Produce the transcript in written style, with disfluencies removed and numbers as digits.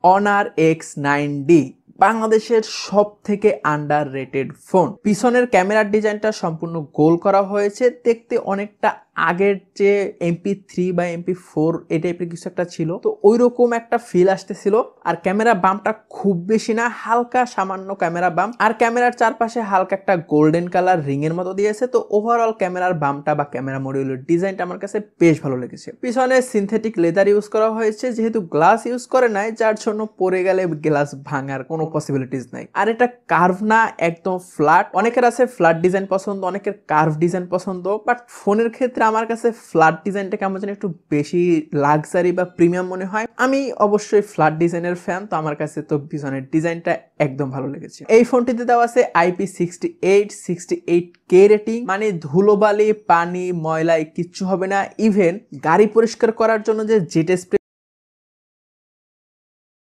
Honor X9D বাংলাদেশের সব থেকে আন্ডাররেটেড ফোন। পিছনের ক্যামেরার ডিজাইনটা সম্পূর্ণ গোল করা হয়েছে, দেখতে অনেকটা আগের যে MP3 বা MP4 এই টাইপের কিছু একটা ছিল, তো ওই রকম একটা ফিল আসতেছিল। আর ক্যামেরা বামটা খুব বেশি না, হালকা সামান্য ক্যামেরা বাম, আর ক্যামেরার চারপাশে হালকা একটা গোল্ডেন কালার রিং এর মতো দিয়েছে। তো ওভারঅল ক্যামেরার বামটা বা ক্যামেরা মডিউলের ডিজাইনটা আমার কাছে বেশ ভালো লেগেছে। পিছনে সিনথেটিক লেদার ইউজ করা হয়েছে, যেহেতু গ্লাস ইউজ করে নাই, যার জন্য পরে গেলে গ্লাস ভাঙার কোনো পসিবিলিটিস নাই। আর এটা কার্ভ না, একদম ফ্ল্যাট। অনেকের আছে ফ্ল্যাট ডিজাইন পছন্দ, অনেকের কার্ভ ডিজাইন পছন্দ, বাট ফোনের ক্ষেত্রে আমার কাছে ফ্ল্যাট ডিজাইনটা কেমন যেন একটু বেশি লাক্সারি বা প্রিমিয়াম মনে হয়। আমি অবশ্যই ফ্ল্যাট ডিজাইনের ফ্যান, তো আমার কাছে তো পিছনের ডিজাইনটা একদম ভালো লেগেছে। এই ফোনটিতে দেওয়া আছে IP68 রেটিং, মানে ধুলোবালি পানি ময়লা কিচ্ছু হবে না। ইভেন গাড়ি পরিষ্কার করার জন্য যে জেট স্প্রে